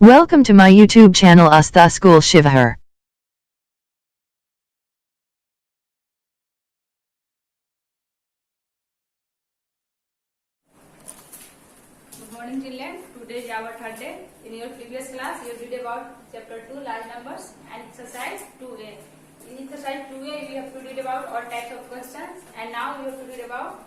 Welcome to my YouTube channel Astha School Shivahar. Good morning children. Today is our third day. In your previous class you did about chapter 2 large numbers and exercise 2a. In exercise 2a we have to read about all types of questions, and now we have to read about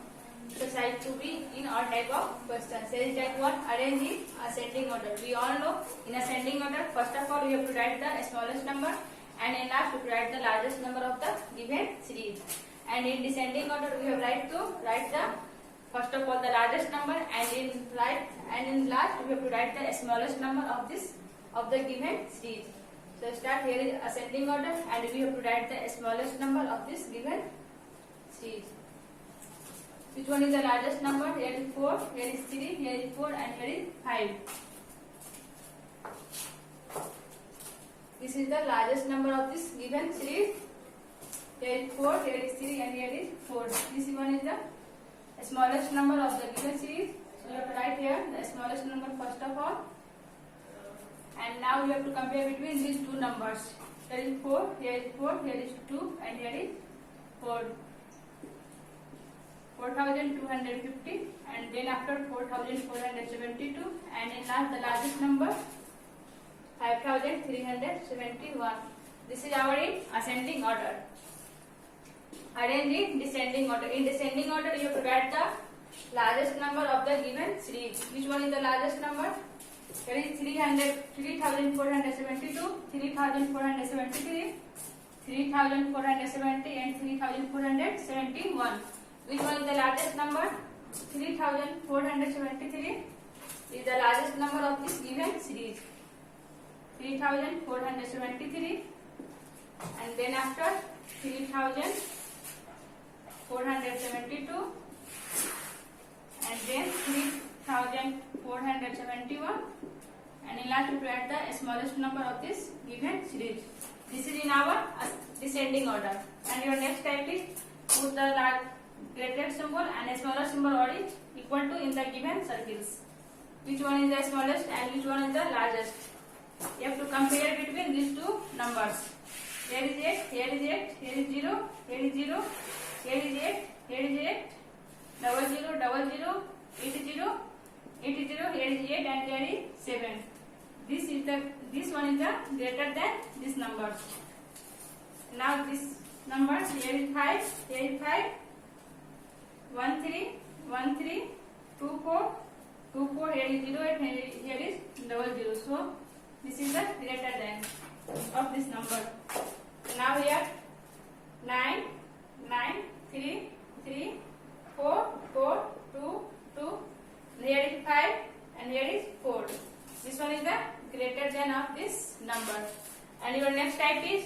exercise 2b in all type of questions. There is type 1, arrange in ascending order. We all know in ascending order, first of all we have to write the smallest number, and in last we have to write the largest number of the given series. And in descending order we have write the first of all the largest number, and in last we have to write the smallest number of the given series. So start, here is ascending order, and we have to write the smallest number of this given series. Which one is the largest number? Here is 4, here is 3, here is 4, and here is 5. This is the largest number of this given series. Here is 4, here is 3, and here is 4. This one is the smallest number of the given series. So you have to write here the smallest number first of all. And now we have to compare between these two numbers. Here is 4, here is 4, here is 2, and here is 4. 4250, and then after 4472, and in last the largest number 5371. This is our in ascending order. Arrange in descending order. In descending order you have to write the largest number of the given series. Which one is the largest number? There is 3472, 3473, 3470, and 3471. Which one is the largest number? 3473 is the largest number of this given series. 3473, and then after 3472, and then 3471, and in last we write the smallest number of this given series. This is in our descending order. And your next type is put the greater symbol and smaller symbol or is equal to in the given circles. Which one is the smallest and which one is the largest? You have to compare between these two numbers. Here is 8, here is 8, here is 0, here is 0, here is 8, here is 8, 0, 0, 0, 0, 8 is 0, 8 is 0, here is 8, and here is 7. This one is the greater than this number. Now this numbers, here is 5, here is 5, 1 3, 1 3, 2 4, 2 4, here is 0, and here is 0 0. So this is the greater than of this number. Now here 9 9, 3 3, 4 4, 2 2, here is 5, and here is 4. This one is the greater than of this number. And your next type is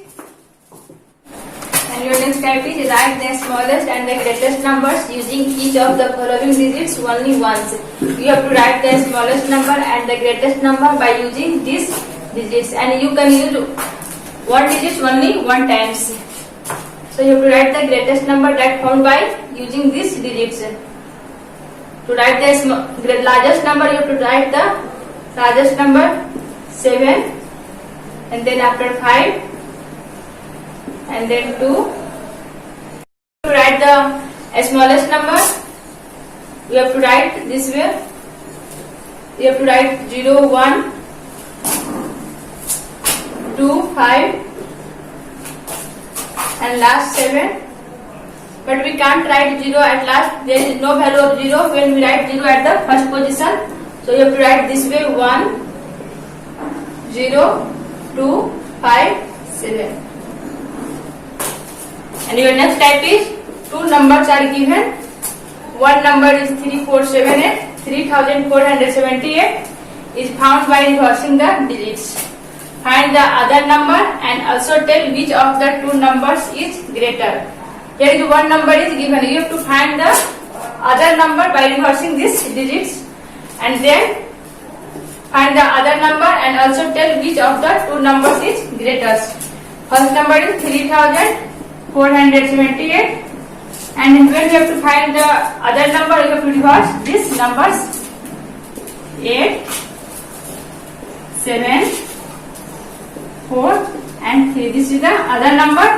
write the smallest and the greatest numbers using each of the following digits only once. You have to write the smallest number and the greatest number by using these digits, and you can use one digit only one times. So you have to write the greatest number that found by using these digits. To write the largest number, you have to write the largest number 7, and then after 5, and then 2. To write the smallest number, you have to write this way. You have to write 0 1, 2 5, and last 7. But we can't write 0 at last. There is no value of 0 when we write 0 at the first position. So you have to write this way: 1 0 2 5 7. And your next type is two numbers are given. One number is 3478. 3478 is found by reversing the digits. Find the other number and also tell which of the two numbers is greater. Here is one number is given. You have to find the other number by reversing these digits, and then find the other number and also tell which of the two numbers is greatest. First number is 3478, and when you have to find the other number, you have to reverse these numbers: 8 7 this is the other number,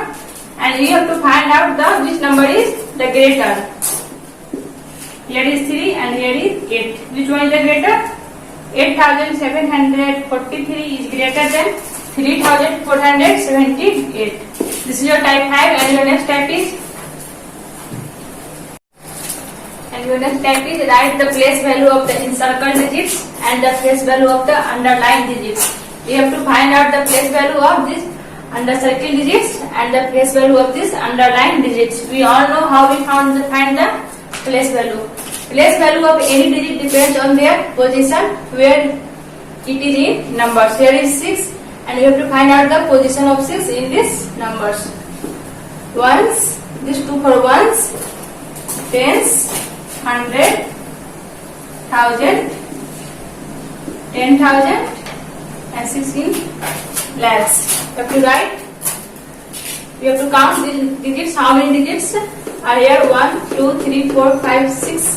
and you have to find out which number is the greater. Here is 3 and here is 8. Which one is the greater? 8743 is greater than 3478. This is your type 5, and your next type is write the place value of the encircled digits and the place value of the underlying digits. We have to find out the place value of this undercircled digits and the place value of this underlying digits. We all know how we find the place value. Place value of any digit depends on their position where it is in numbers. Here is 6, and we have to find out the position of 6 in these numbers. Ones, these 2 for ones, tens, 100, 1000, 10,000, and 16 lakhs. You have to write. We have to count the digits. How many digits are here? 1, 2, 3, 4, 5, 6.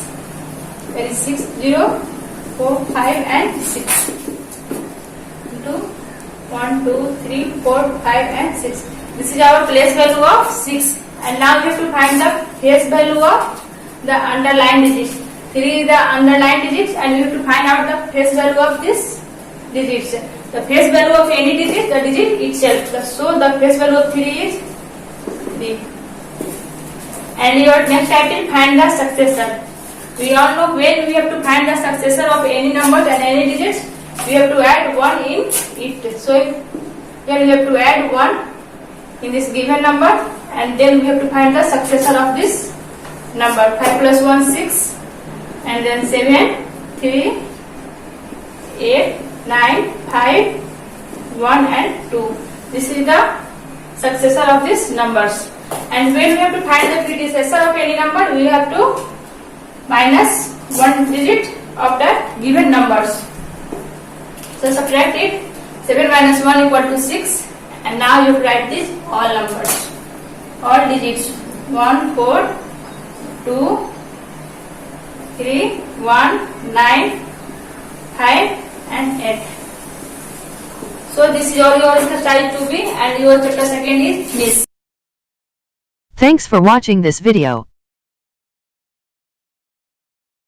There is 6, 0, 4, 5, and 6. 1, 2, 3, 4, 5, and 6. This is our place value of 6. And now we have to find the face value of the underlying digits. 3 is the underlying digits, and we have to find out the face value of this digits. The face value of any digit, the digit itself. So the face value of 3 is 3. And your next item, find the successor. We all know when we have to find the successor of any numbers and any digits, we have to add 1 in it. So here we have to add 1 in this given number, and then we have to find the successor of this number. 5 plus 1, 6, and then 7, 3, 8, 9, 5, 1, and 2. This is the successor of these numbers. And when we have to find the predecessor of any number, we have to minus 1 digit of the given numbers. So subtract it. 7 minus 1 equal to 6. And now you write these all numbers, all digits. 1, 4, 2, 3, 1, 9, 5, and 8. So this is your exercise 2B, and your chapter 2 is this. Thanks for watching this video.